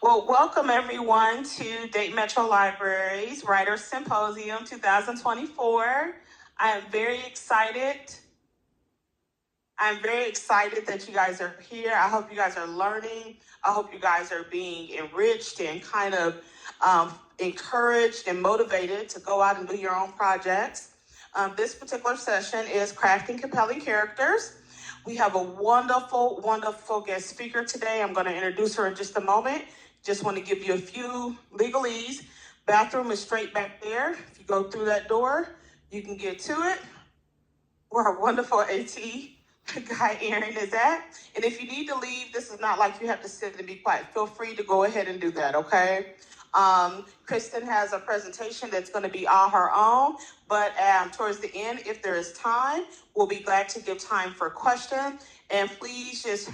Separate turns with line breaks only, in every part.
Well, welcome everyone to Dayton Metro Library's Writers Symposium 2024. I am very excited. I'm very excited that you guys are here. I hope you guys are learning. I hope you guys are being enriched and kind of encouraged and motivated to go out and do your own projects. This particular session is Crafting Compelling Characters. We have a wonderful, wonderful guest speaker today. I'm going to introduce her in just a moment. Just want to give you a few legalese. Bathroom is straight back there. If you go through that door, you can get to it, where our wonderful AT guy Aaron is at. And if you need to leave, this is not like you have to sit and be quiet. Feel free to go ahead and do that, okay? Kristen has a presentation that's going to be all her own, but towards the end, if there is time, we'll be glad to give time for questions. And please just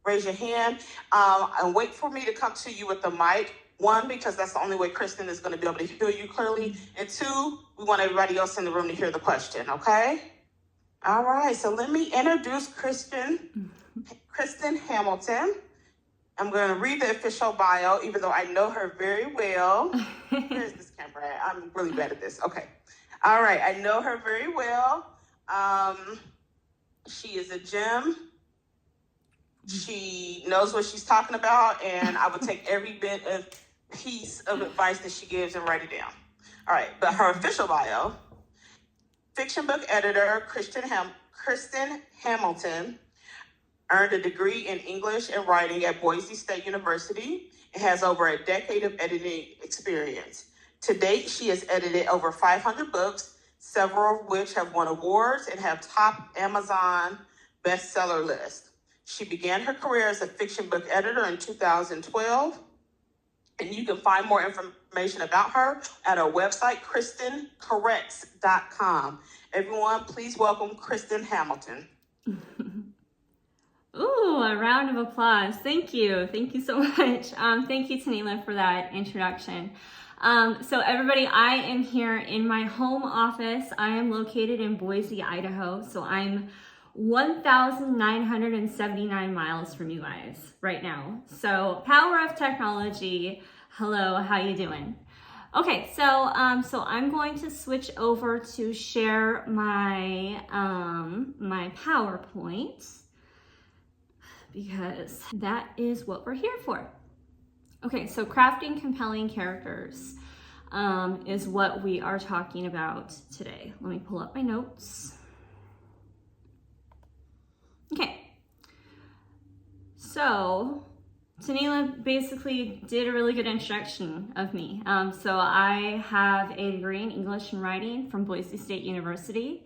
raise your hand and wait for me to come to you with the mic. One, because that's the only way Kristen is going to be able to hear you clearly. And two, we want everybody else in the room to hear the question, okay? All right, so let me introduce Kristen Hamilton. I'm going to read the official bio, even though I know her very well. Where's this camera at? I'm really bad at this. Okay. All right, I know her very well. She is a gem. She knows what she's talking about, and I would take every bit of piece of advice that she gives and write it down. All right, but her official bio: fiction book editor Kristen Hamilton earned a degree in English and writing at Boise State University and has over a decade of editing experience. To date, she has edited over 500 books, several of which have won awards and have top Amazon bestseller list. She began her career as a fiction book editor in 2012, and you can find more information about her at our website, kristencorrects.com. Everyone, please welcome Kristen Hamilton.
Ooh, a round of applause. Thank you. Thank you so much. Thank you, Tanila, for that introduction. So everybody, I am here in my home office. I am located in Boise, Idaho. So I'm 1,979 miles from you guys right now. So power of technology. Hello, how you doing? Okay, so I'm going to switch over to share my my PowerPoint, because that is what we're here for. Okay, so crafting compelling characters is what we are talking about today. Let me pull up my notes. Okay, so Tanila basically did a really good introduction of me. So I have a degree in English and writing from Boise State University.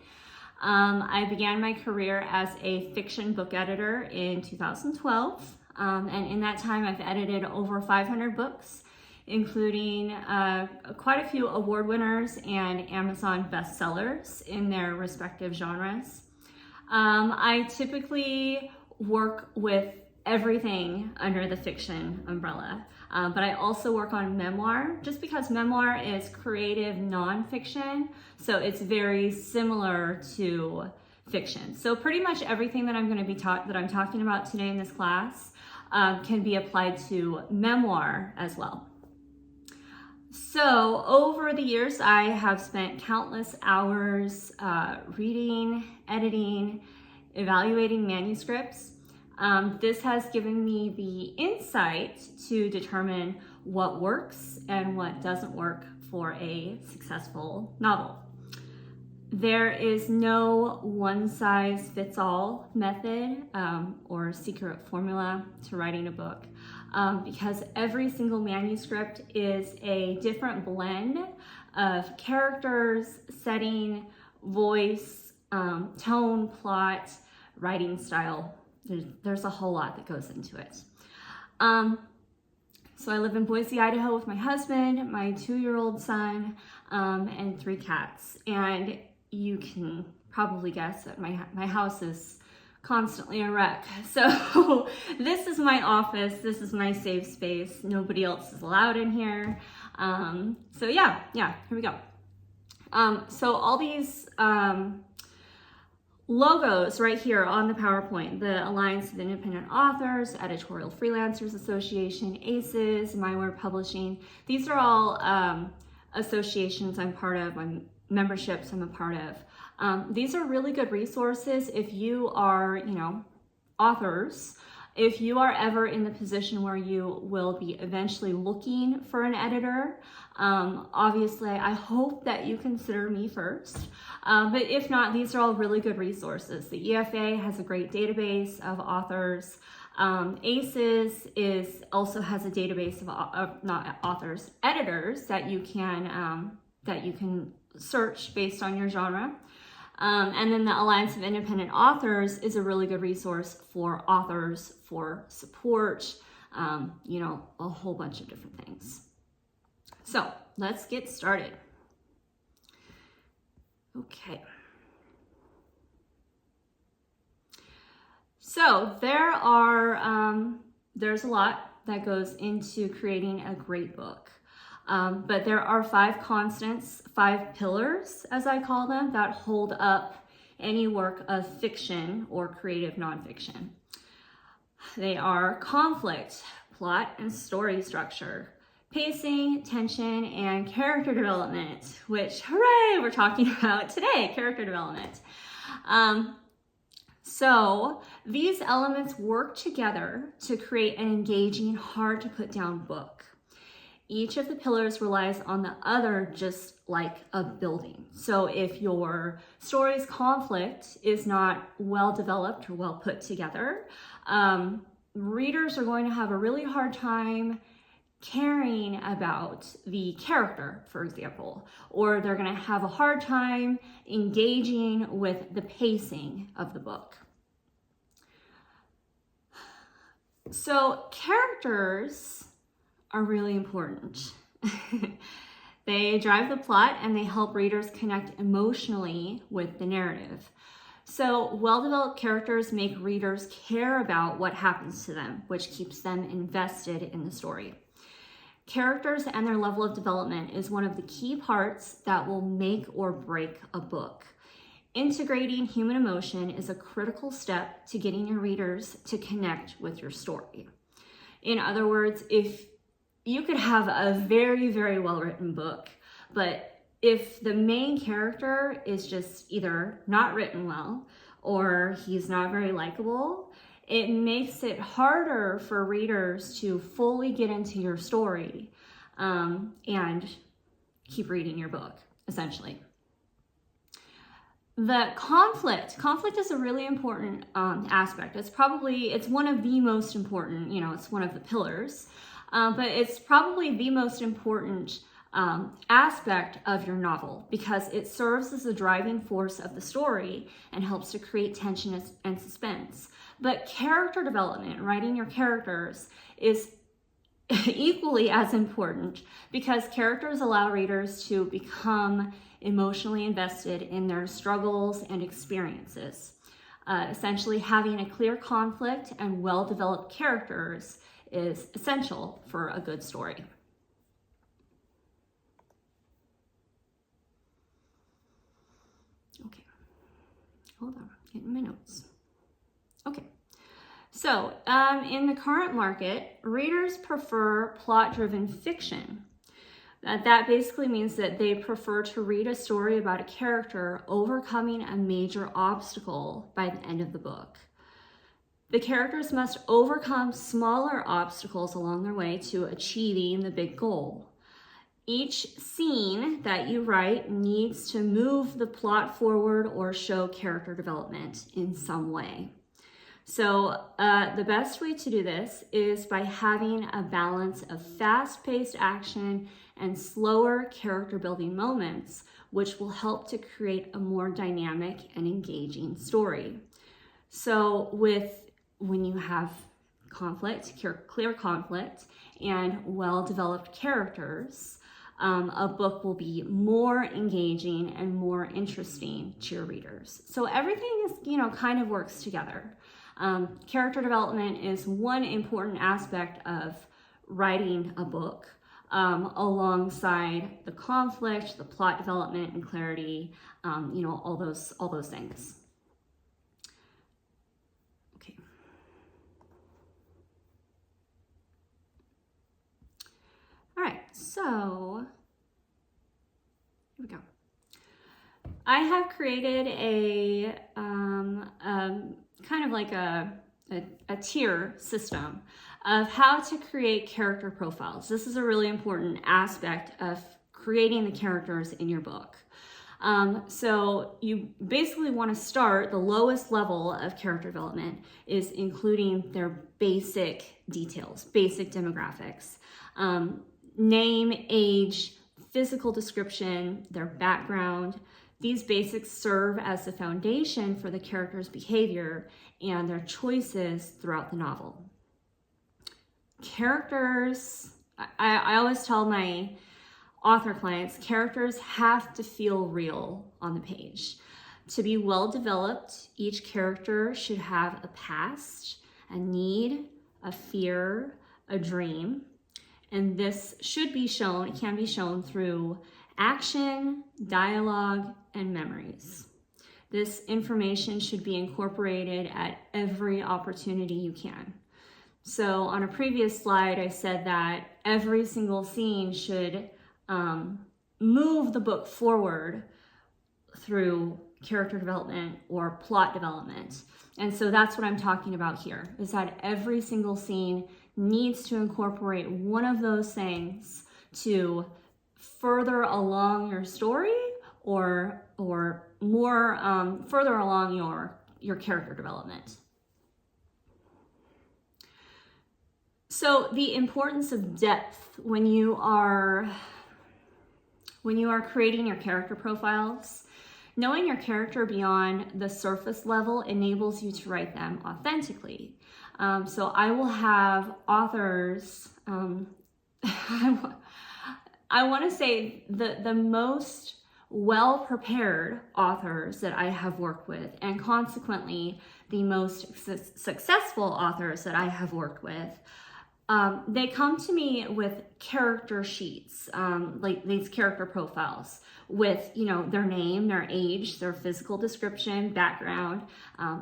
I began my career as a fiction book editor in 2012. And in that time, I've edited over 500 books, including quite a few award winners and Amazon bestsellers in their respective genres. I typically work with everything under the fiction umbrella, but I also work on memoir, just because memoir is creative nonfiction, so it's very similar to fiction. So pretty much everything that I'm going to be that I'm talking about today in this class can be applied to memoir as well. So over the years, I have spent countless hours reading, editing, evaluating manuscripts. This has given me the insight to determine what works and what doesn't work for a successful novel. There is no one-size-fits-all method or secret formula to writing a book, because every single manuscript is a different blend of characters, setting, voice, tone, plot, writing style. There's a whole lot that goes into it. So I live in Boise, Idaho with my husband, my 2-year-old son, and 3 cats. And you can probably guess that my house is constantly a wreck. So this is my office. This is my safe space. Nobody else is allowed in here. So yeah, here we go. So all these logos right here on the PowerPoint, the Alliance of Independent Authors, Editorial Freelancers Association, ACES, My Word Publishing. These are all associations I'm part of, memberships I'm a part of. These are really good resources if you are, authors. If you are ever in the position where you will be eventually looking for an editor, obviously I hope that you consider me first. But if not, these are all really good resources. The EFA has a great database of authors. ACES also has a database of not authors, editors that you can search based on your genre. And then the Alliance of Independent Authors is a really good resource for authors, for support, a whole bunch of different things. So let's get started. Okay. So there's a lot that goes into creating a great book. But there are 5 constants, 5 pillars, as I call them, that hold up any work of fiction or creative nonfiction. They are conflict, plot and story structure, pacing, tension, and character development, which, hooray, we're talking about today, character development. So these elements work together to create an engaging, hard to put down book. Each of the pillars relies on the other, just like a building. So if your story's conflict is not well developed or well put together, readers are going to have a really hard time caring about the character, for example, or they're going to have a hard time engaging with the pacing of the book. So characters are really important. They drive the plot and they help readers connect emotionally with the narrative. So well-developed characters make readers care about what happens to them, which keeps them invested in the story. Characters and their level of development is one of the key parts that will make or break a book. Integrating human emotion is a critical step to getting your readers to connect with your story. In other words, if you could have a very, very well-written book, but if the main character is just either not written well or he's not very likable, it makes it harder for readers to fully get into your story and keep reading your book, essentially. The conflict is a really important aspect. It's one of the most important, it's one of the pillars. But it's probably the most important aspect of your novel because it serves as the driving force of the story and helps to create tension and suspense. But character development, writing your characters, is equally as important because characters allow readers to become emotionally invested in their struggles and experiences. Essentially, having a clear conflict and well-developed characters is essential for a good story. Okay, hold on, getting my notes. Okay, so in the current market, readers prefer plot-driven fiction. That basically means that they prefer to read a story about a character overcoming a major obstacle by the end of the book. The characters must overcome smaller obstacles along their way to achieving the big goal. Each scene that you write needs to move the plot forward or show character development in some way. So the best way to do this is by having a balance of fast-paced action and slower character building moments, which will help to create a more dynamic and engaging story. So when you have conflict, clear conflict, and well-developed characters, a book will be more engaging and more interesting to your readers. So everything is, kind of works together. Character development is one important aspect of writing a book, alongside the conflict, the plot development and clarity, all those things. So, here we go. I have created a kind of like a tier system of how to create character profiles. This is a really important aspect of creating the characters in your book. So you basically want to start, the lowest level of character development is including their basic details, basic demographics, name, age, physical description, their background. These basics serve as the foundation for the character's behavior and their choices throughout the novel. Characters, I always tell my author clients, characters have to feel real on the page. To be well developed, each character should have a past, a need, a fear, a dream, and this should be shown, it can be shown through action, dialogue, and memories. This information should be incorporated at every opportunity you can. So on a previous slide, I said that every single scene should move the book forward through character development or plot development. And so that's what I'm talking about here, is that every single scene needs to incorporate one of those things to further along your story or more further along your character development. So the importance of depth when you are creating your character profiles, knowing your character beyond the surface level enables you to write them authentically. So I will have authors, I want to say the most well-prepared authors that I have worked with, and consequently the most successful authors that I have worked with, they come to me with character sheets, like these character profiles with, their name, their age, their physical description, background,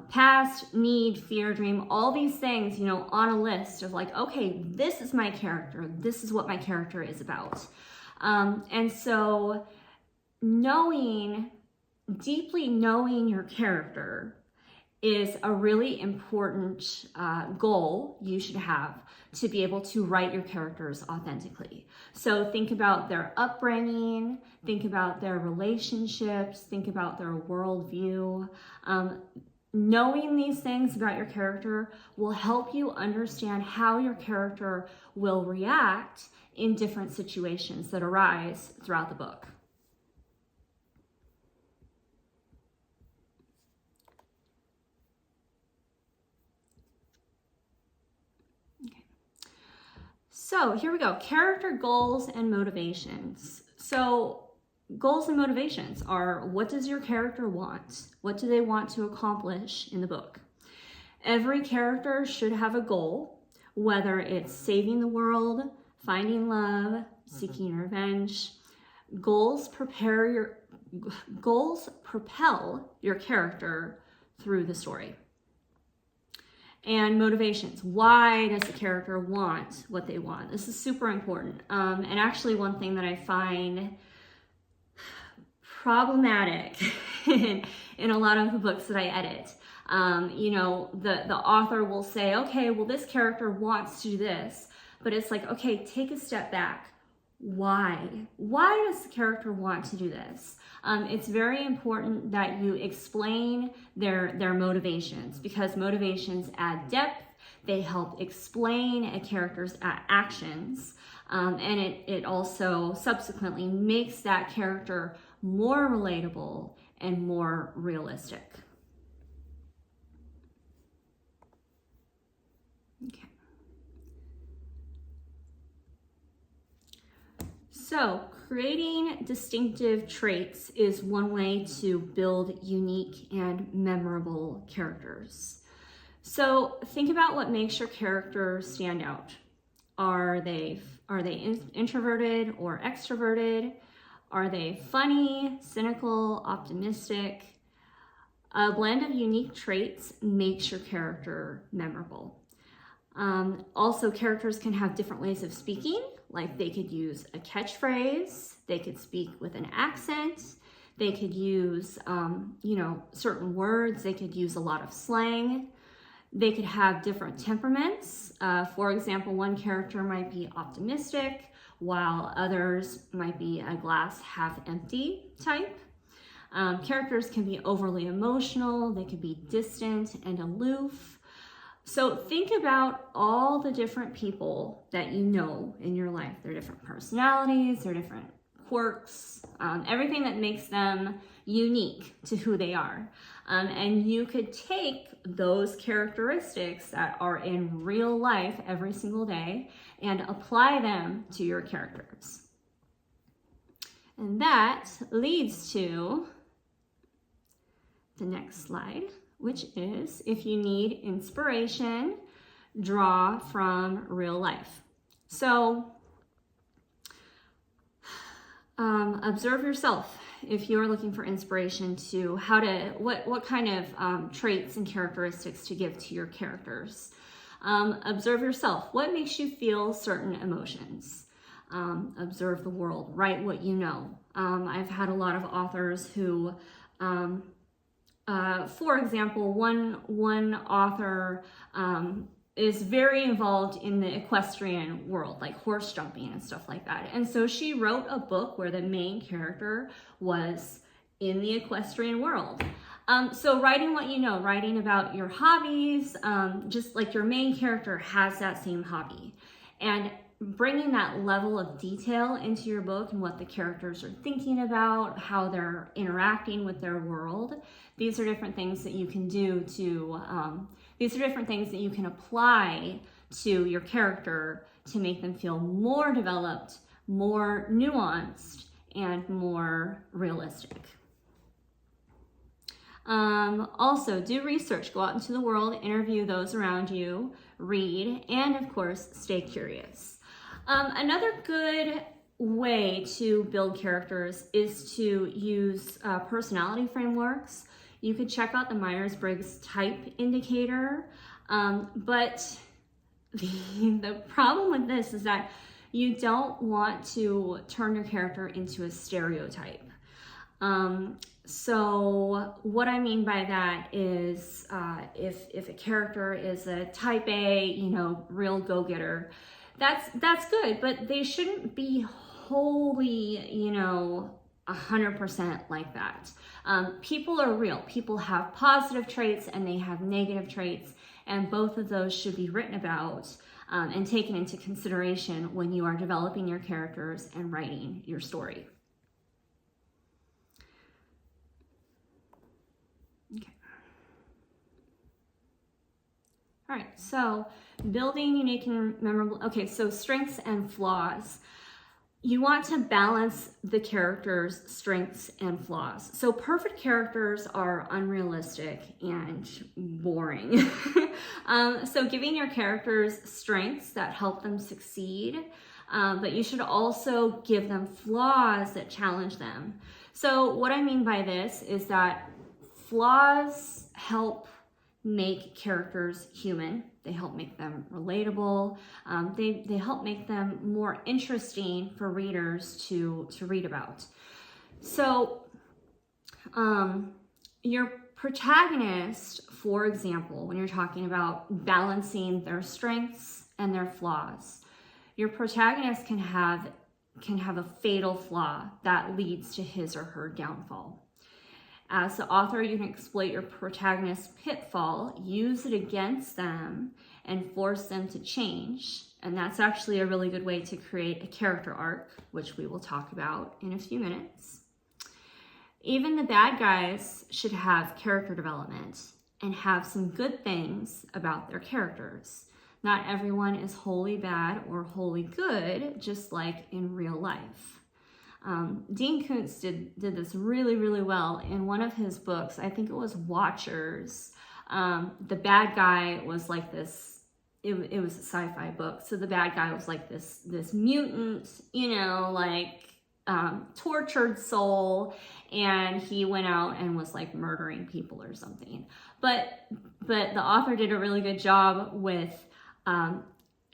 past, need, fear, dream, all these things, on a list of like, okay, this is my character. This is what my character is about. And so deeply knowing your character is a really important goal you should have to be able to write your characters authentically. So think about their upbringing, think about their relationships, think about their worldview. Knowing these things about your character will help you understand how your character will react in different situations that arise throughout the book. So here we go, character goals and motivations. So goals and motivations are, what does your character want? What do they want to accomplish in the book? Every character should have a goal, whether it's saving the world, finding love, seeking revenge. Goals propel your character through the story. And motivations. Why does the character want what they want? This is super important. And actually one thing that I find problematic in a lot of the books that I edit, the author will say, okay, well, this character wants to do this, but it's like, okay, take a step back. Why? Why does the character want to do this? It's very important that you explain their motivations, because motivations add depth. They help explain a character's actions, and it also subsequently makes that character more relatable and more realistic. Okay. So, creating distinctive traits is one way to build unique and memorable characters. So, think about what makes your character stand out. Are they introverted or extroverted? Are they funny, cynical, optimistic? A blend of unique traits makes your character memorable. Also, characters can have different ways of speaking, Like they could use a catchphrase, they could speak with an accent, they could use, certain words, they could use a lot of slang. They could have different temperaments. For example, one character might be optimistic, while others might be a glass half empty type. Characters can be overly emotional, they could be distant and aloof. So think about all the different people that you know in your life. Their different personalities, their different quirks, everything that makes them unique to who they are. And you could take those characteristics that are in real life every single day and apply them to your characters. And that leads to the next slide, which is, if you need inspiration, draw from real life. So observe yourself if you're looking for inspiration to what kind of traits and characteristics to give to your characters. Observe yourself. What makes you feel certain emotions? Observe the world. Write what you know. I've had a lot of authors who, for example, one author is very involved in the equestrian world, like horse jumping and stuff like that. And so she wrote a book where the main character was in the equestrian world. So writing what you know, writing about your hobbies, just like your main character has that same hobby. And bringing that level of detail into your book and what the characters are thinking about, how they're interacting with their world. These are different things that you can do these are different things that you can apply to your character to make them feel more developed, more nuanced, and more realistic. Also, do research, go out into the world, interview those around you, read, and of course, stay curious. Another good way to build characters is to use personality frameworks. You could check out the Myers-Briggs type indicator, but the problem with this is that you don't want to turn your character into a stereotype. So what I mean by that is if a character is a type A, real go-getter, that's good, but they shouldn't be wholly, 100% like that. People are real. People have positive traits and they have negative traits, and both of those should be written about and taken into consideration when you are developing your characters and writing your story. Okay. All right, so building unique and memorable. Okay, so strengths and flaws. You want to balance the characters' strengths and flaws. So perfect characters are unrealistic and boring. So giving your characters strengths that help them succeed, but you should also give them flaws that challenge them. So what I mean by this is that flaws help make characters human. They help make them relatable. They help make them more interesting for readers to read about. So your protagonist, for example, when you're talking about balancing their strengths and their flaws, your protagonist can have a fatal flaw that leads to his or her downfall. As the author, you can exploit your protagonist's pitfall, use it against them, and force them to change. And that's actually a really good way to create a character arc, which we will talk about in a few minutes. Even the bad guys should have character development and have some good things about their characters. Not everyone is wholly bad or wholly good, just like in real life. Dean Koontz did this really, really well in one of his books. I think it was Watchers. The bad guy was like this, it was a sci-fi book. So the bad guy was like this mutant, tortured soul. And he went out and was like murdering people or something. But the author did a really good job with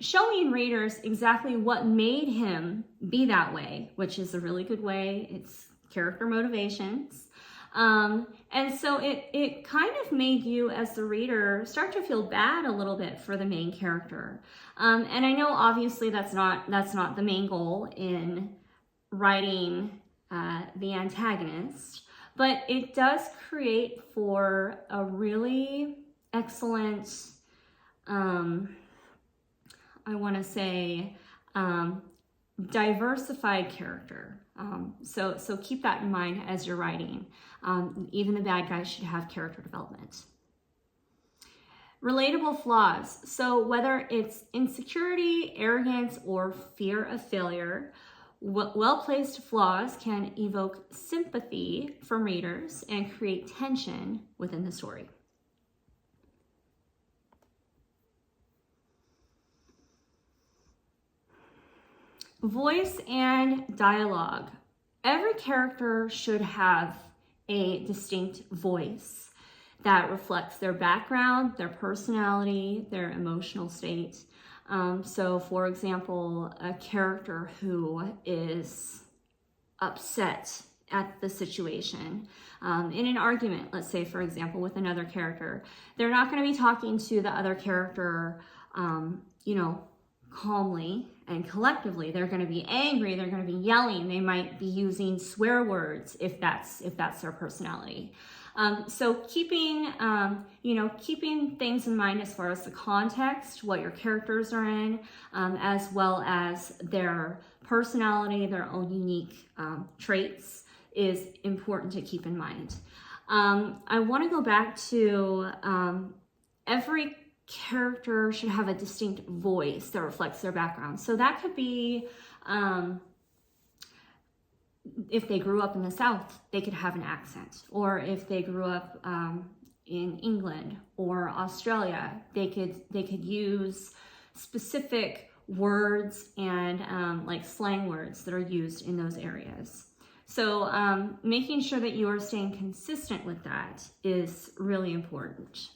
showing readers exactly what made him be that way, which is a really good way. It's character motivations. And so it kind of made you as the reader start to feel bad a little bit for the main character. And I know obviously that's not the main goal in writing the antagonist, but it does create for a really excellent, I want to say, diversified character. So keep that in mind as you're writing. Even the bad guys should have character development. Relatable flaws. So whether it's insecurity, arrogance, or fear of failure, well-placed flaws can evoke sympathy from readers and create tension within the story. Voice and dialogue. Every character should have a distinct voice that reflects their background, their personality, their emotional state. So for example, a character who is upset at the situation in an argument, let's say for example with another character, they're not going to be talking to the other character calmly and collectively. They're going to be angry, they're going to be yelling, they might be using swear words if that's their personality. So keeping things in mind as far as the context, what your characters are in, as well as their personality, their own unique traits is important to keep in mind. I want to go back to every character should have a distinct voice that reflects their background. So that could be if they grew up in the South, they could have an accent. Or if they grew up in England or Australia, they could use specific words and like slang words that are used in those areas. So making sure that you are staying consistent with that is really important.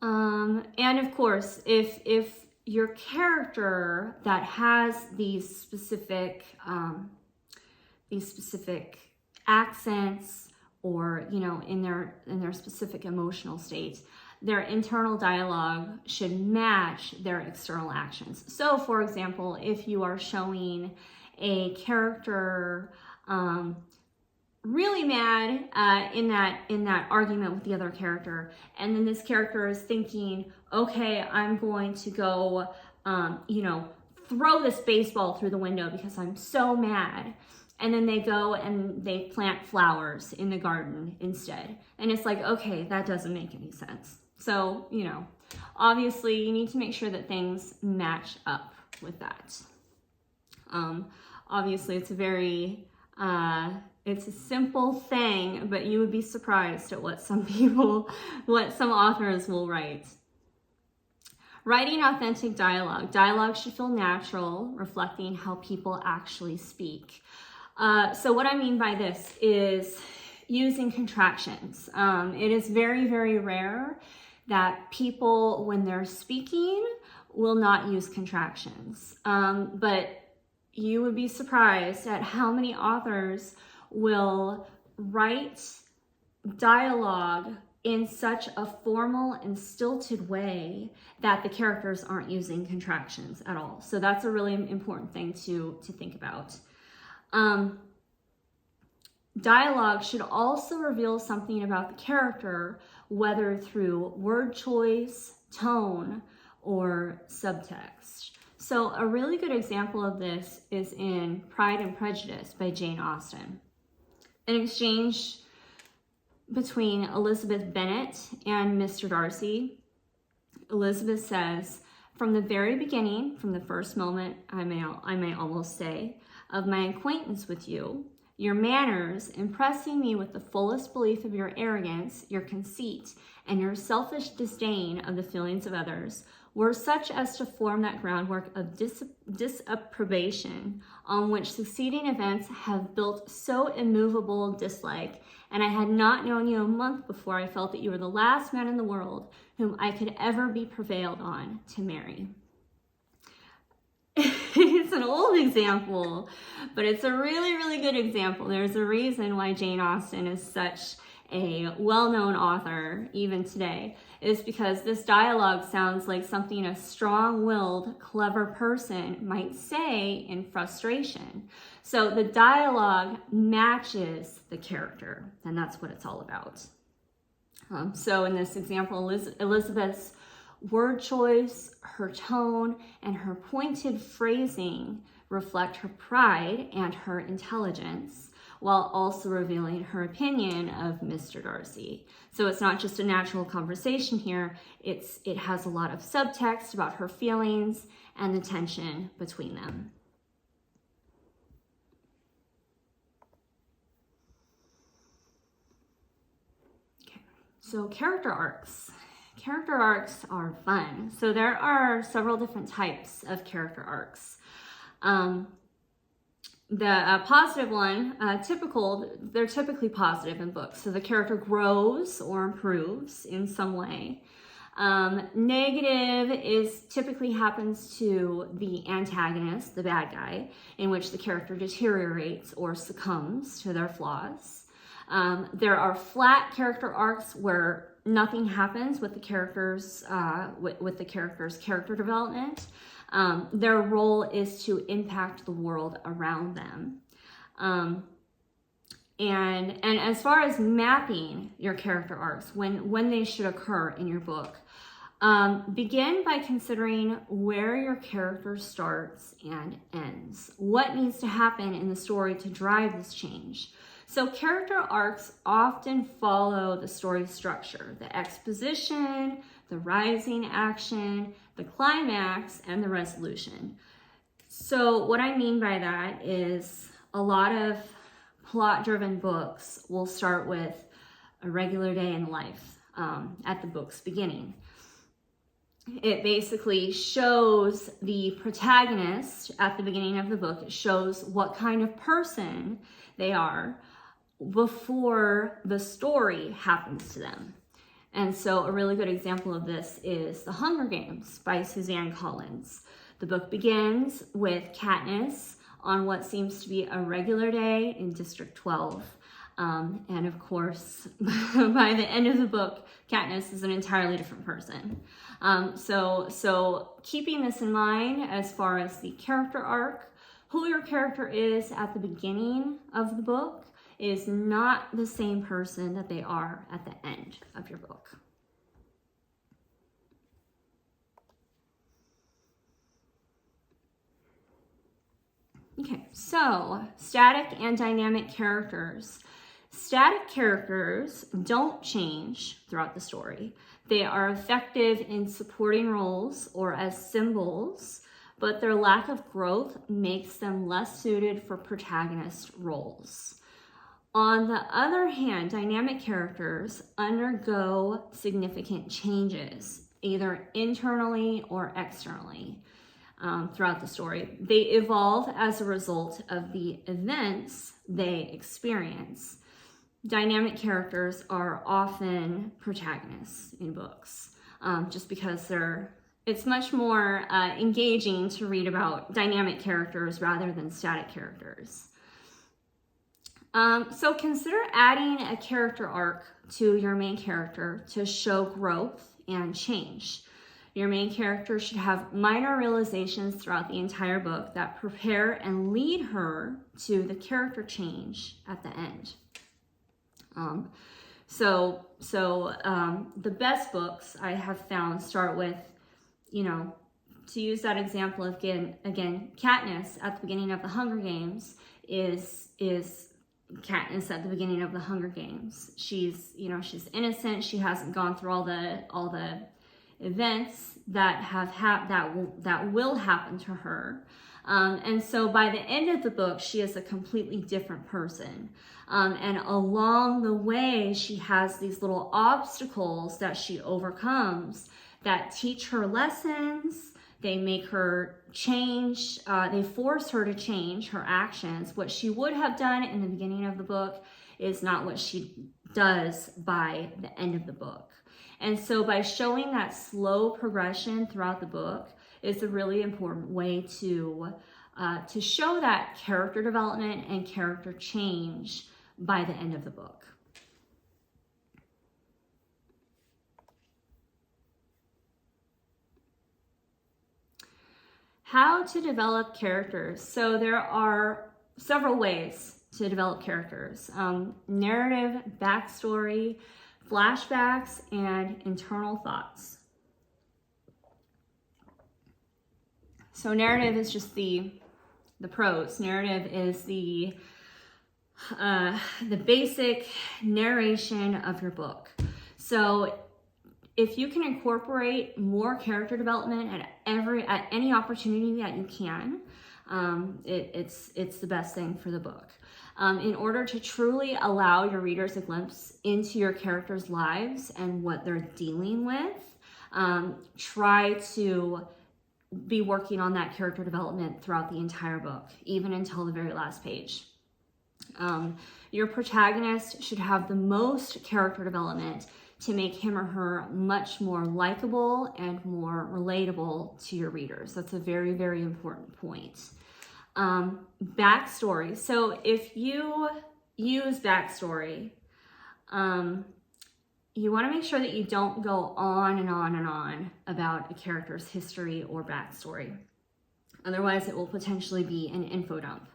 And of course, if your character that has these specific accents, or in their specific emotional state, their internal dialogue should match their external actions. So for example, if you are showing a character really mad in that argument with the other character, and then this character is thinking, okay, I'm going to go throw this baseball through the window because I'm so mad, and then they go and they plant flowers in the garden instead, and it's like, okay, that doesn't make any sense. So obviously you need to make sure that things match up with that. Obviously it's a very it's a simple thing, but you would be surprised at what some authors will write. Writing authentic dialogue. Dialogue should feel natural, reflecting how people actually speak. So what I mean by this is using contractions. It is very, very rare that people, when they're speaking, will not use contractions. But you would be surprised at how many authors will write dialogue in such a formal and stilted way that the characters aren't using contractions at all. So that's a really important thing to think about. Dialogue should also reveal something about the character, whether through word choice, tone, or subtext. So a really good example of this is in Pride and Prejudice by Jane Austen. An exchange between Elizabeth Bennet and Mr. Darcy. Elizabeth says, "From the very beginning, from the first moment, I may almost say, of my acquaintance with you, your manners, impressing me with the fullest belief of your arrogance, your conceit, and your selfish disdain of the feelings of others, were such as to form that groundwork of disapprobation on which succeeding events have built so immovable dislike, and I had not known you a month before I felt that you were the last man in the world whom I could ever be prevailed on to marry. It's an old example, but it's a really, really good example. There's a reason why Jane Austen is such a well-known author even today, is because this dialogue sounds like something a strong-willed, clever person might say in frustration. So the dialogue matches the character, and that's what it's all about. So in this example, Elizabeth's word choice, her tone, and her pointed phrasing reflect her pride and her intelligence, while also revealing her opinion of Mr. Darcy. So it's not just a natural conversation here, it has a lot of subtext about her feelings and the tension between them. Okay. So character arcs. Character arcs are fun. So there are several different types of character arcs. The positive one, they're typically positive in books. So the character grows or improves in some way. Negative typically happens to the antagonist, the bad guy, in which the character deteriorates or succumbs to their flaws. There are flat character arcs where nothing happens with the characters, with the character's character development. Their role is to impact the world around them. And as far as mapping your character arcs, when they should occur in your book, begin by considering where your character starts and ends. What needs to happen in the story to drive this change? So character arcs often follow the story structure, the exposition, the rising action, the climax, and the resolution. So what I mean by that is a lot of plot-driven books will start with a regular day in life at the book's beginning. It basically shows the protagonist at the beginning of the book. It shows what kind of person they are before the story happens to them. And so a really good example of this is The Hunger Games by Suzanne Collins. The book begins with Katniss on what seems to be a regular day in District 12. And of course, by the end of the book, Katniss is an entirely different person. So keeping this in mind as far as the character arc, who your character is at the beginning of the book is not the same person that they are at the end of your book. Okay, so static and dynamic characters. Static characters don't change throughout the story. They are effective in supporting roles or as symbols, but their lack of growth makes them less suited for protagonist roles. On the other hand, dynamic characters undergo significant changes, either internally or externally, throughout the story. They evolve as a result of the events they experience. Dynamic characters are often protagonists in books, just because it's much more engaging to read about dynamic characters rather than static characters. So consider adding a character arc to your main character to show growth and change. Your main character should have minor realizations throughout the entire book that prepare and lead her to the character change at the end. The best books I have found start with, to use that example again, Katniss at the beginning of the Hunger Games is Katniss at the beginning of the Hunger Games. She's innocent. She hasn't gone through all the events that will happen to her. And so by the end of the book, she is a completely different person. And along the way, she has these little obstacles that she overcomes that teach her lessons. They make her change, they force her to change her actions. What she would have done in the beginning of the book is not what she does by the end of the book. And so by showing that slow progression throughout the book is a really important way to show that character development and character change by the end of the book. How to develop characters. So there are several ways to develop characters. Narrative, backstory, flashbacks, and internal thoughts. So narrative is just the prose. Narrative is the basic narration of your book. So if you can incorporate more character development at any opportunity that you can, it's the best thing for the book. In order to truly allow your readers a glimpse into your characters' lives and what they're dealing with, try to be working on that character development throughout the entire book, even until the very last page. Your protagonist should have the most character development to make him or her much more likable and more relatable to your readers. That's a very, very important point. Backstory. So if you use backstory, you want to make sure that you don't go on and on and on about a character's history or backstory. Otherwise, it will potentially be an info dump.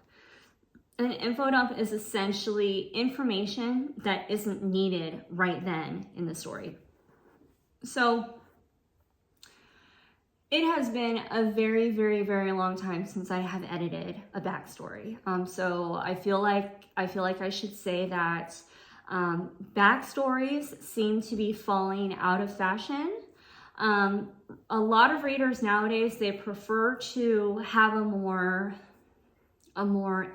An info dump is essentially information that isn't needed right then in the story. So it has been a very, very, very long time since I have edited a backstory. So I feel like I should say that backstories seem to be falling out of fashion. A lot of readers nowadays, they prefer to have a more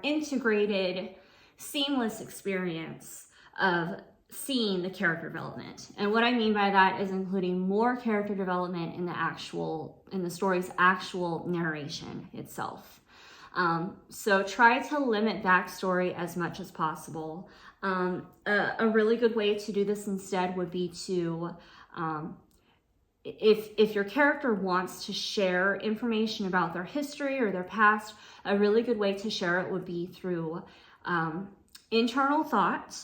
integrated, seamless experience of seeing the character development. And what I mean by that is including more character development in the story's actual narration itself. So try to limit backstory as much as possible. A really good way to do this instead would be to, if your character wants to share information about their history or their past, a really good way to share it would be through internal thought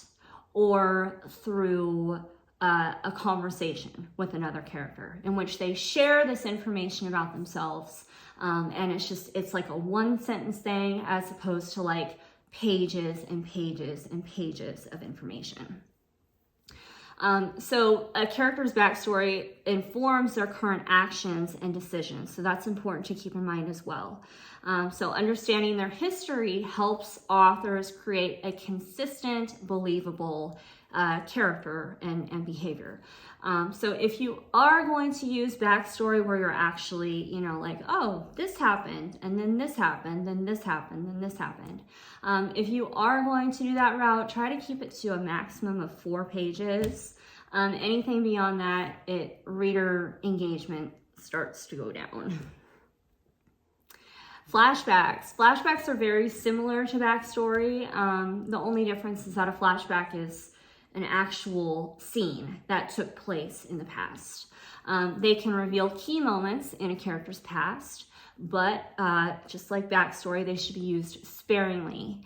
or through a conversation with another character in which they share this information about themselves. And it's like a one sentence thing as opposed to like pages and pages and pages of information. So a character's backstory informs their current actions and decisions. So that's important to keep in mind as well. So understanding their history helps authors create a consistent, believable character and behavior. So if you are going to use backstory where you're actually, like, oh, this happened, and then this happened, then this happened, then this happened. If you are going to do that route, try to keep it to a maximum of 4 pages. Anything beyond that, reader engagement starts to go down. Flashbacks. Flashbacks are very similar to backstory. The only difference is that a flashback is an actual scene that took place in the past. They can reveal key moments in a character's past, but just like backstory, they should be used sparingly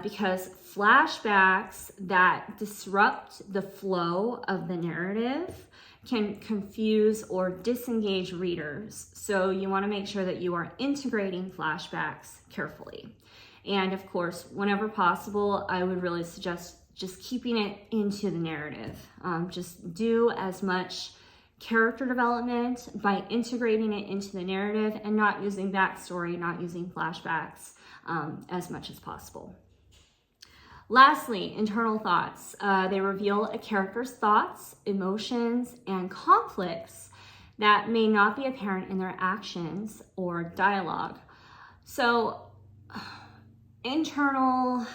because flashbacks that disrupt the flow of the narrative can confuse or disengage readers. So you want to make sure that you are integrating flashbacks carefully. And of course, whenever possible, I would really suggest just keeping it into the narrative. Just do as much character development by integrating it into the narrative and not using backstory, not using flashbacks as much as possible. Lastly, internal thoughts. They reveal a character's thoughts, emotions, and conflicts that may not be apparent in their actions or dialogue. So, internal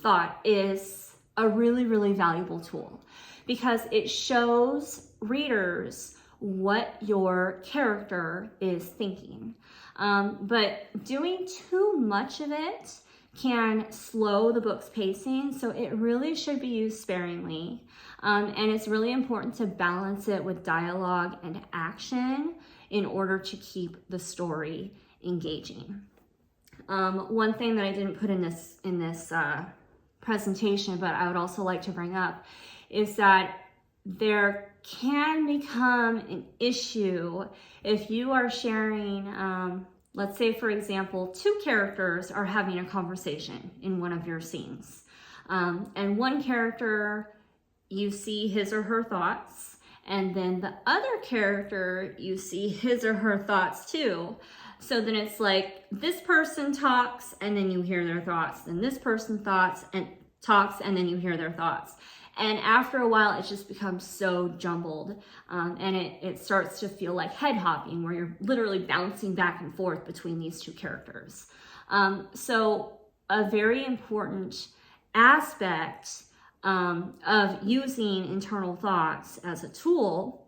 thought is a really, really valuable tool because it shows readers what your character is thinking. But doing too much of it can slow the book's pacing, so it really should be used sparingly. And it's really important to balance it with dialogue and action in order to keep the story engaging. One thing that I didn't put in this presentation, but I would also like to bring up, is that there can become an issue if you are sharing, let's say for example, two characters are having a conversation in one of your scenes. And one character, you see his or her thoughts, and then the other character, you see his or her thoughts too. So then it's like this person talks and then you hear their thoughts, and this person talks and then you hear their thoughts. And after a while, it just becomes so jumbled, and it starts to feel like head hopping, where you're literally bouncing back and forth between these two characters. So a very important aspect of using internal thoughts as a tool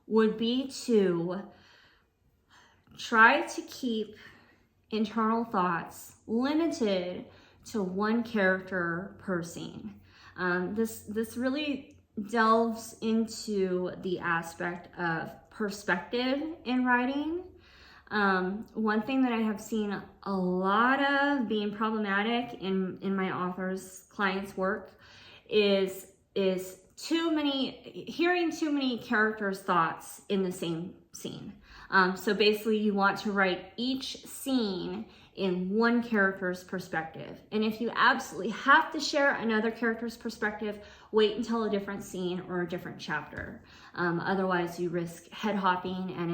would be to try to keep internal thoughts limited to one character per scene. This really delves into the aspect of perspective in writing. One thing that I have seen a lot of being problematic in my authors' clients' work is hearing too many characters' thoughts in the same scene. So basically you want to write each scene in one character's perspective. And if you absolutely have to share another character's perspective, wait until a different scene or a different chapter. Otherwise you risk head hopping, and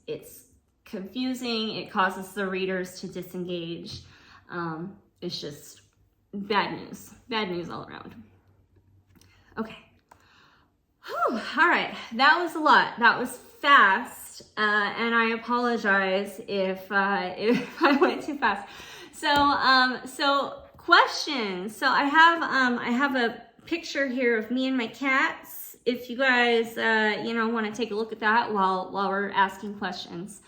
it's confusing. It causes the readers to disengage. It's just bad news all around. Okay. Whew, all right, that was a lot. That was fast, and I apologize if I went too fast. So questions. So I have a picture here of me and my cats. If you guys want to take a look at that while we're asking questions.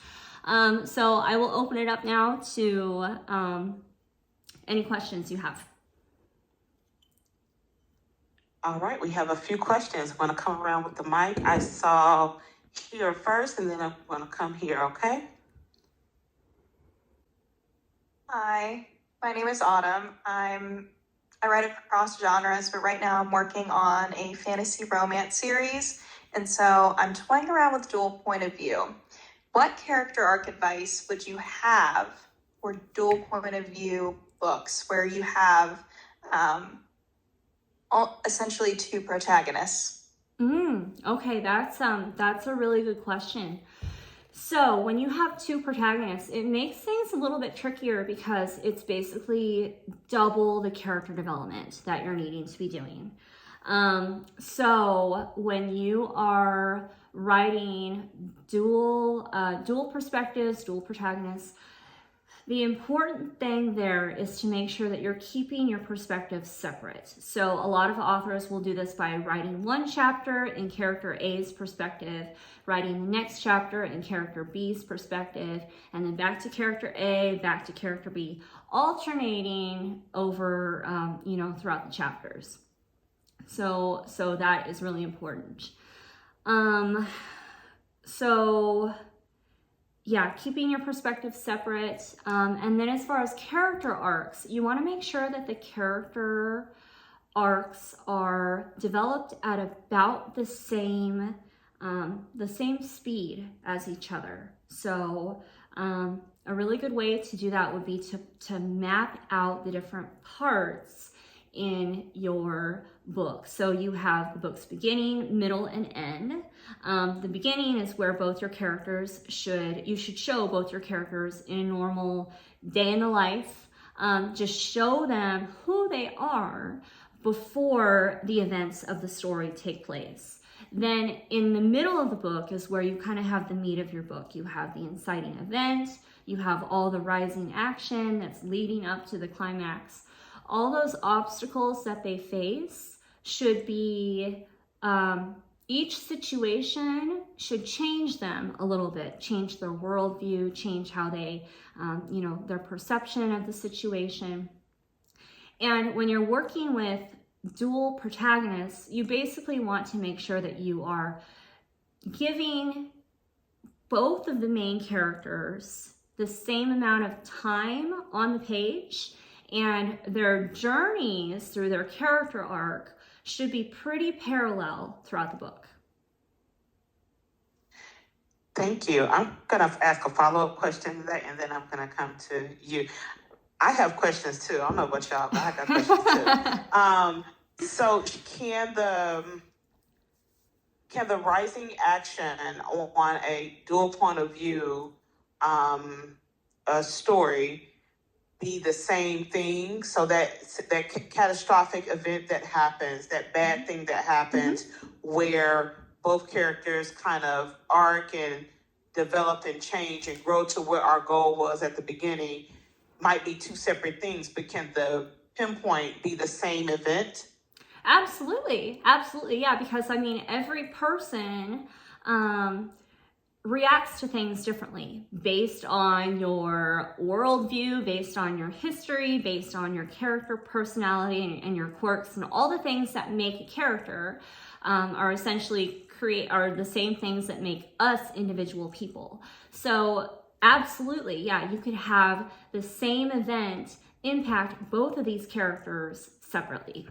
So I will open it up now to any questions you have.
All right, we have a few questions. I'm going to come around with the mic. I saw here first, and then I'm going to come here, okay?
Hi, my name is Autumn. I write across genres, but right now I'm working on a fantasy romance series, and so I'm toying around with dual point of view. What character arc advice would you have for dual point of view books where you have essentially two protagonists?
Okay, that's a really good question. So when you have two protagonists, it makes things a little bit trickier because it's basically double the character development that you're needing to be doing. So when you are writing dual perspectives, dual protagonists, the important thing there is to make sure that you're keeping your perspectives separate. So a lot of authors will do this by writing one chapter in character A's perspective, writing the next chapter in character B's perspective, and then back to character A, back to character B, alternating over, throughout the chapters. So that is really important. Yeah, keeping your perspective separate. And then as far as character arcs, you want to make sure that the character arcs are developed at about the same speed as each other. So a really good way to do that would be to map out the different parts in your book. So you have the book's beginning, middle, and end. The beginning is where you should show both your characters in a normal day in the life. Just show them who they are before the events of the story take place. Then in the middle of the book is where you kind of have the meat of your book. You have the inciting event, you have all the rising action that's leading up to the climax. All those obstacles that they face should be each situation should change them a little bit, change their worldview, change how they, their perception of the situation. And when you're working with dual protagonists, you basically want to make sure that you are giving both of the main characters the same amount of time on the page, and their journeys through their character arc should be pretty parallel throughout the book.
Thank you. I'm going to ask a follow-up question to that, and then I'm going to come to you. I have questions too. I don't know about y'all, but I got questions too. So can the rising action on a dual point of view story be the same thing? So that catastrophic event that happens, that bad thing that happens, where both characters kind of arc and develop and change and grow to where our goal was at the beginning, might be two separate things, but can the pinpoint be the same event?
Absolutely, yeah, because I mean, every person reacts to things differently based on your worldview, based on your history, based on your character personality and your quirks, and all the things that make a character are essentially are the same things that make us individual people. So absolutely, yeah, you could have the same event impact both of these characters separately.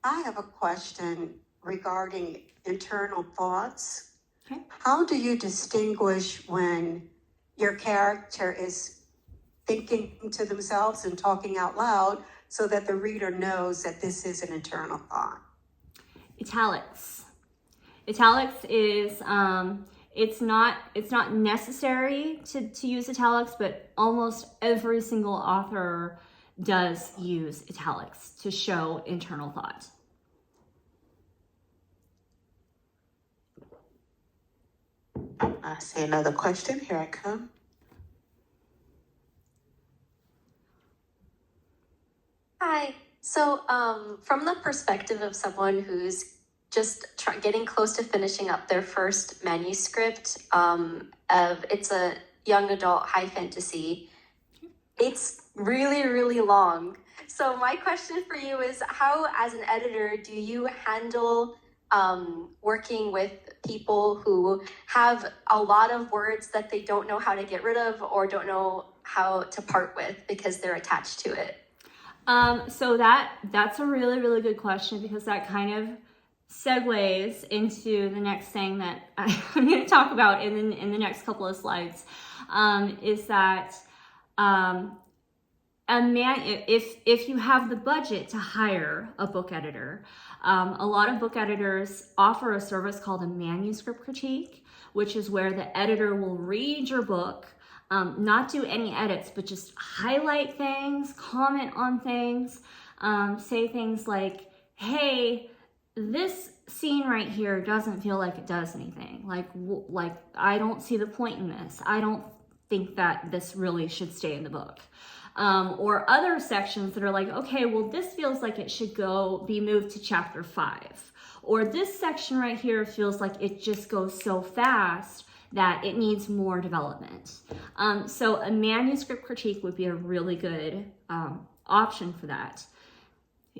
I have a question regarding internal thoughts.
Okay.
How do you distinguish when your character is thinking to themselves and talking out loud so that the reader knows that this is an internal thought?
Italics. Italics is it's not necessary to use italics, but almost every single author does use italics to show internal thought.
I see another question. Here I come.
Hi. So, from the perspective of someone who's just getting close to finishing up their first manuscript, it's a young adult high fantasy. It's really, really long. So my question for you is, how, as an editor, do you handle working with people who have a lot of words that they don't know how to get rid of or don't know how to part with because they're attached to it?
So that's a really, really good question, because that kind of segues into the next thing that I'm going to talk about in the next couple of slides, is that if you have the budget to hire a book editor, a lot of book editors offer a service called a manuscript critique, which is where the editor will read your book, not do any edits, but just highlight things, comment on things, say things like, hey, this scene right here doesn't feel like it does anything. Like I don't see the point in this. I don't think that this really should stay in the book. Or other sections that are like, okay, well, this feels like it should be moved to chapter 5. Or this section right here feels like it just goes so fast that it needs more development. So a manuscript critique would be a really good option for that.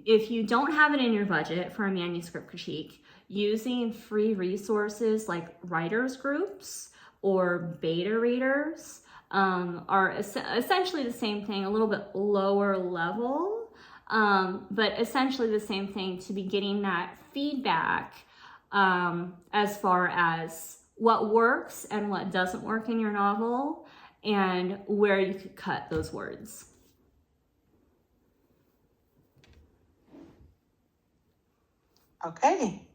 If you don't have it in your budget for a manuscript critique, using free resources like writers groups or beta readers are essentially the same thing, a little bit lower level, but essentially the same thing, to be getting that feedback as far as what works and what doesn't work in your novel and where you could cut those words.
Okay,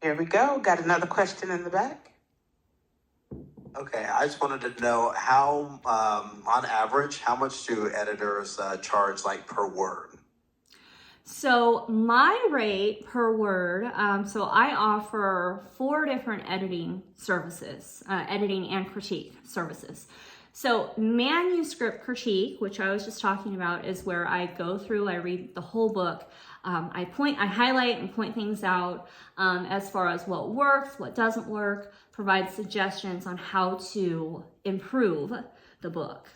here we go. Got another question in the back.
Okay, I just wanted to know how, on average, how much do editors charge, like, per word?
So my rate per word, so I offer 4 different editing services, editing and critique services. So manuscript critique, which I was just talking about, is where I go through, I read the whole book, I highlight and point things out as far as what works, what doesn't work, provide suggestions on how to improve the book.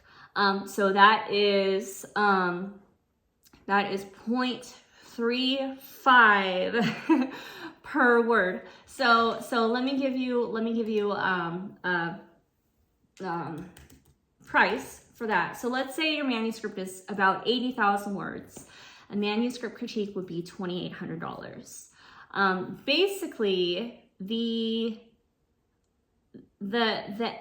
So that is 0.35 per word. So let me give you price for that. So let's say your manuscript is about 80,000 words. A manuscript critique would be $2,800. Basically, the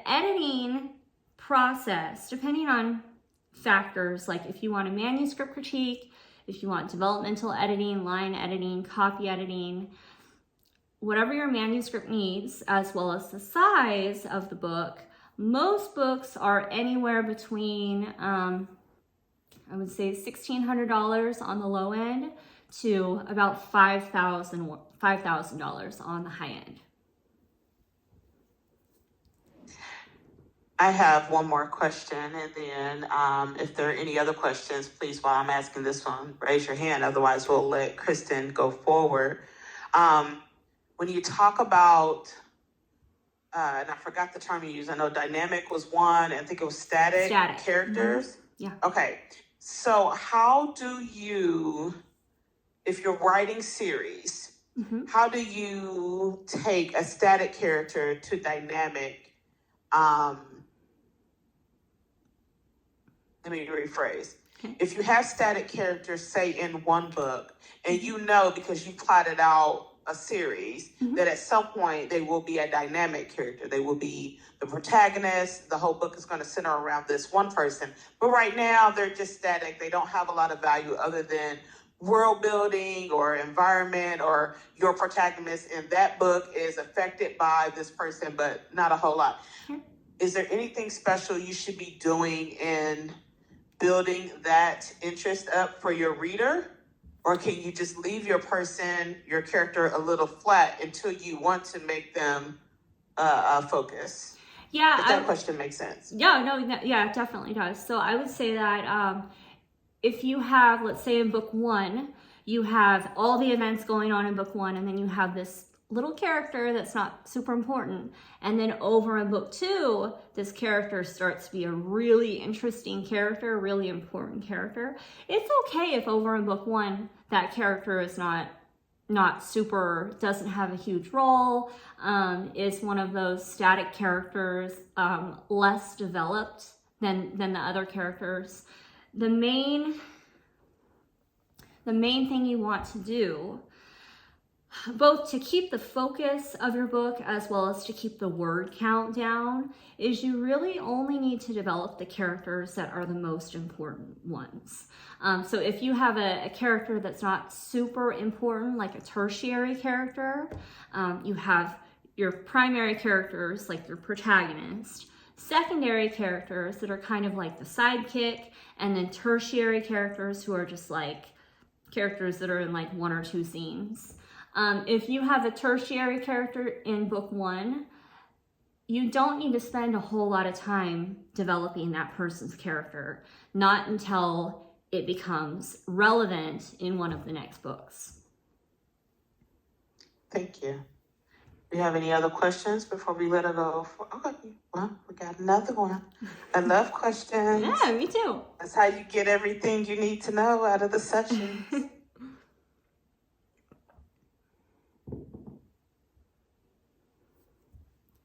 editing process, depending on factors like if you want a manuscript critique, if you want developmental editing, line editing, copy editing, whatever your manuscript needs, as well as the size of the book, most books are anywhere between, I would say $1,600 on the low end to about $5,000 on the high end.
I have one more question, and then if there are any other questions, please, while I'm asking this one, raise your hand. Otherwise, we'll let Kristen go forward. When you talk about, and I forgot the term you used, I know dynamic was one, I think it was static. Characters.
Mm-hmm. Yeah.
Okay, so how do you, if you're writing series,
Mm-hmm.
how do you take a static character to dynamic? Let me rephrase.
Okay.
If you have static characters, say in one book, and you know because you plotted out a series
Mm-hmm.
that at some point they will be a dynamic character. They will be the protagonist. The whole book is going to center around this one person. But right now they're just static. They don't have a lot of value other than world building or environment, or your protagonist in that book is affected by this person, but not a whole lot.
Sure.
Is there anything special you should be doing in building that interest up for your reader? Or can you just leave your character a little flat until you want to make them focus?
Yeah.
If that question makes sense.
Yeah, no, yeah, it definitely does. So I would say that if you have, let's say in book one, you have all the events going on in book one, and then you have this little character that's not super important. And then over in book two, this character starts to be a really interesting character, a really important character. It's okay if over in book one, that character is not super, doesn't have a huge role, is one of those static characters, less developed than the other characters. The main thing you want to do, both to keep the focus of your book as well as to keep the word count down, is you really only need to develop the characters that are the most important ones. So if you have a character that's not super important, like a tertiary character, you have your primary characters, like your protagonist, secondary characters that are kind of like the sidekick, and then tertiary characters who are just like characters that are in like one or two scenes. If you have a tertiary character in book one, you don't need to spend a whole lot of time developing that person's character, not until it becomes relevant in one of the next books.
Thank you. Do you have any other questions before we let her go? Okay, well, we got another one. I love questions.
Yeah, me too.
That's how you get everything you need to know out of the sessions.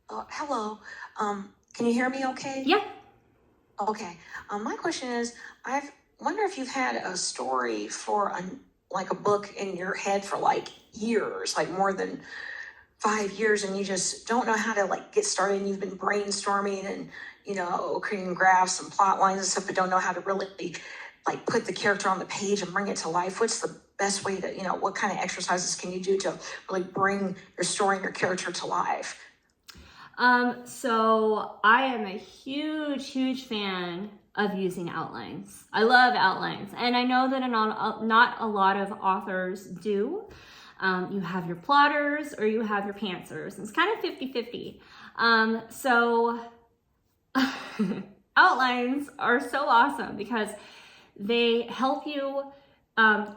Hello. Can you hear me okay?
Yeah.
Okay. My question is, I wonder if you've had a story for a book in your head for like years, like more than 5 years, and you just don't know how to get started, and you've been brainstorming and, creating graphs and plot lines and stuff, but don't know how to really put the character on the page and bring it to life. What's the best way to, what kind of exercises can you do to really bring your story and your character to life?
So I am a huge fan of using outlines. I love outlines, and I know that not a lot of authors do. You have your plotters or you have your pantsers. It's kind of 50-50. So outlines are so awesome because they help you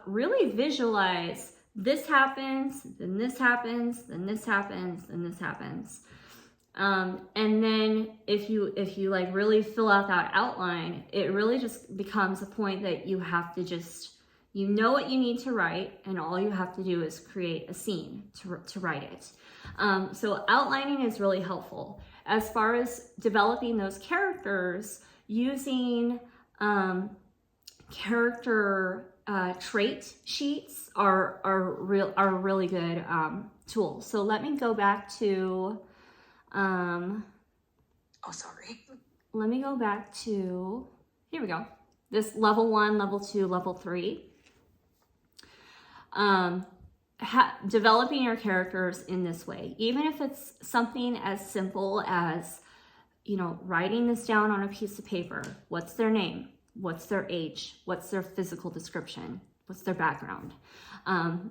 really visualize this happens, then this happens, then this happens, then this happens. And then if you like really fill out that outline, it really just becomes a point that you have to just, you know what you need to write, and all you have to do is create a scene to write it. So outlining is really helpful. As far as developing those characters, using character trait sheets are really good tools. So let me go back to let me go back to, here we go, this level 1, level 2, level 3. Developing your characters in this way, even if it's something as simple as, you know, writing this down on a piece of paper. What's their name? What's their age? What's their physical description? What's their background?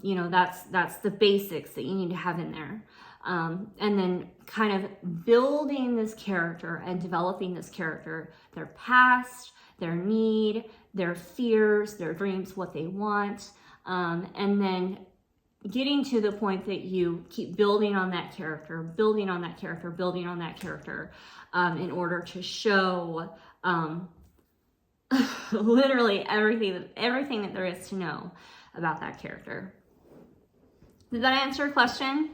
You know, that's the basics that you need to have in there. And then kind of building this character and developing this character, their past, their need, their fears, their dreams, what they want, and then getting to the point that you keep building on that character, building on that character, building on that character, in order to show literally everything that there is to know about that character. Did that answer your question?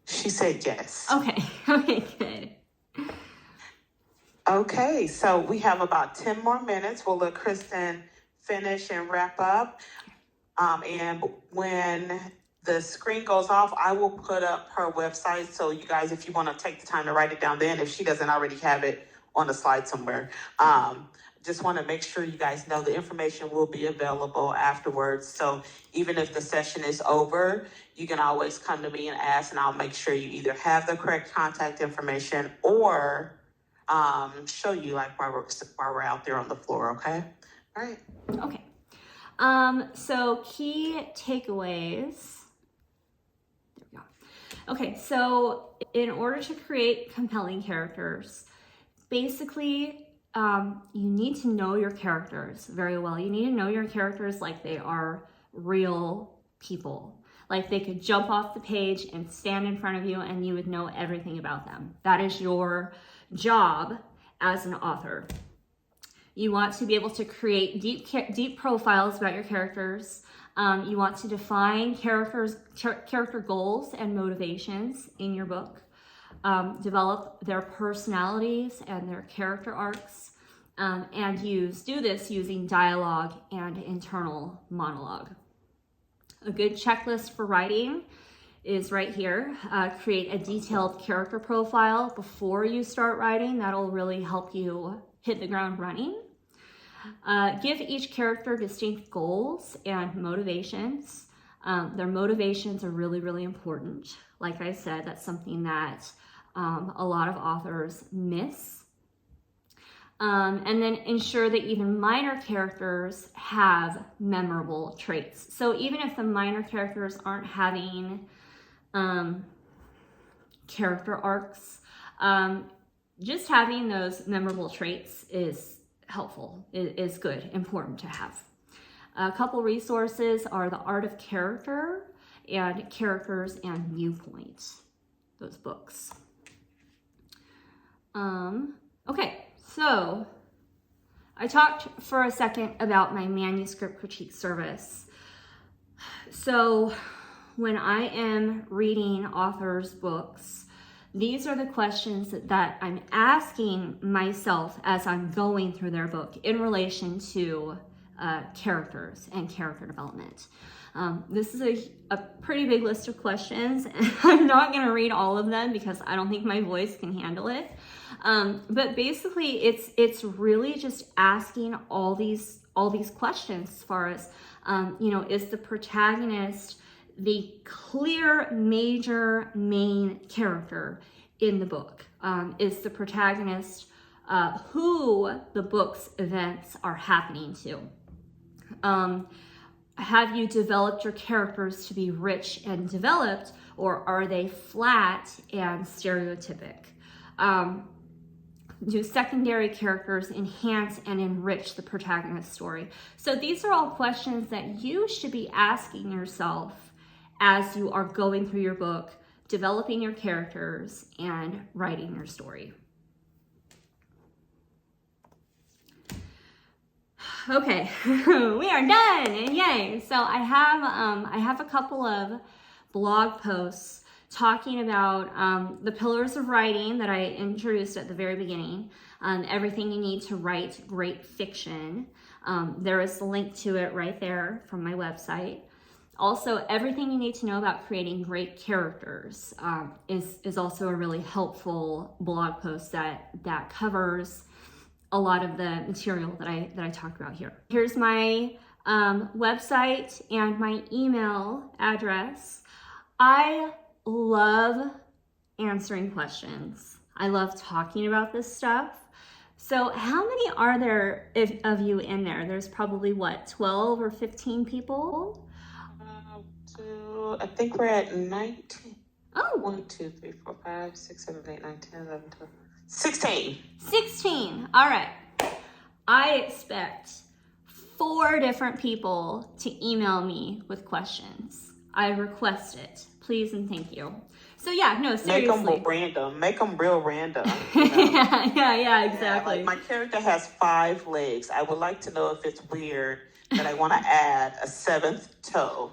She said yes.
Okay, okay, good.
Okay, so we have about 10 more minutes. We'll let Kristen finish and wrap up. And when the screen goes off, I will put up her website. So you guys, if you want to take the time to write it down then, if she doesn't already have it on the slide somewhere. Just want to make sure you guys know the information will be available afterwards. So even if the session is over, you can always come to me and ask, and I'll make sure you either have the correct contact information or show you like while we're out there on the floor, okay? All right.
Okay. So key takeaways. There we go. Okay, so in order to create compelling characters, basically, you need to know your characters very well. You need to know your characters like they are real people. Like they could jump off the page and stand in front of you and you would know everything about them. That is your job as an author. You want to be able to create deep profiles about your characters. You want to define character goals and motivations in your book. Develop their personalities and their character arcs, and do this using dialogue and internal monologue. A good checklist for writing is right here. Create a detailed character profile before you start writing. That'll really help you hit the ground running. Give each character distinct goals and motivations. Their motivations are really, really important. Like I said, that's something that a lot of authors miss. And then ensure that even minor characters have memorable traits. So even if the minor characters aren't having character arcs, just having those memorable traits is helpful, is good, important to have. A couple resources are The Art of Character and Characters and Viewpoints, those books. Okay, so I talked for a second about my manuscript critique service. So when I am reading authors' books, these are the questions that I'm asking myself as I'm going through their book in relation to characters and character development. This is a pretty big list of questions, and I'm not going to read all of them because I don't think my voice can handle it. But basically, it's really just asking all these questions as far as is the protagonist the clear major main character in the book? Is the protagonist who the book's events are happening to? Have you developed your characters to be rich and developed, or are they flat and stereotypic? do secondary characters enhance and enrich the protagonist's story? So these are all questions that you should be asking yourself as you are going through your book, developing your characters, and writing your story. Okay, we are done, and yay! So I have a couple of blog posts talking about the pillars of writing that I introduced at the very beginning. Everything you need to write great fiction. There is the link to it right there from my website. Also, everything you need to know about creating great characters is also a really helpful blog post that covers a lot of the material that I talked about here. Here's my website and my email address. I love answering questions. I love talking about this stuff. So how many are there of you in there? There's probably what, 12 or 15 people?
I think we're at 19.
Oh.
1, 2, 3, 4, 5, 6, 7, 8, 9, 10, 11, 12. 16.
16. All right. I expect 4 different people to email me with questions. I request it. Please and thank you. So yeah, no, seriously.
Make them random. Make them real random. You know?
yeah, exactly.
Like my character has 5 legs. I would like to know if it's weird that I want to add a 7th toe.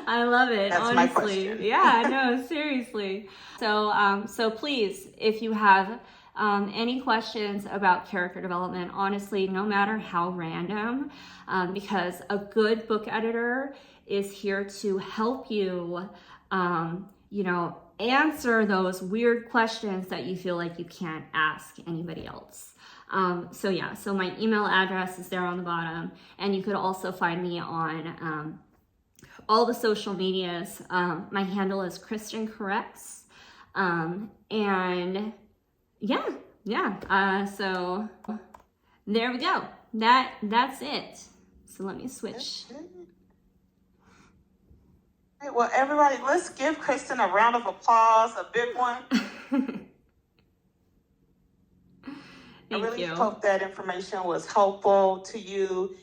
I love it.
That's
honestly.
my question.
Yeah, no, seriously. So please, if you have any questions about character development, honestly, no matter how random, because a good book editor is here to help you, answer those weird questions that you feel like you can't ask anybody else. So my email address is there on the bottom, and you could also find me on all the social medias. My handle is Kristen Corrects. And so there we go. That's it. So let me switch.
Okay, well, everybody, let's give Kristen a round of applause, a big one. I really hope that information was helpful to you,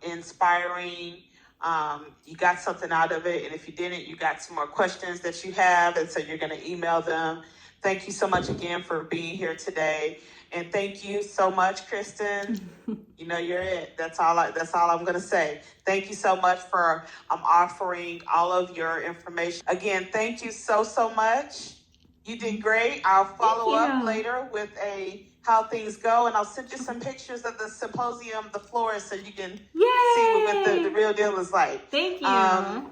inspiring. You got something out of it, and if you didn't, you got some more questions that you have, and so you're going to email them. Thank you so much again for being here today, and thank you so much, Kristen. You know you're it. That's all I'm going to say. Thank you so much for offering all of your information. Again, thank you so much. You did great. I'll follow up later with how things go, and I'll send you some pictures of the symposium, the floor, so you can see what the real deal is like.
Thank you.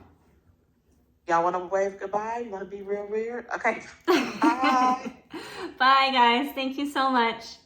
Y'all want to wave goodbye? You want to be real weird? Okay. Bye.
Bye, guys. Thank you so much.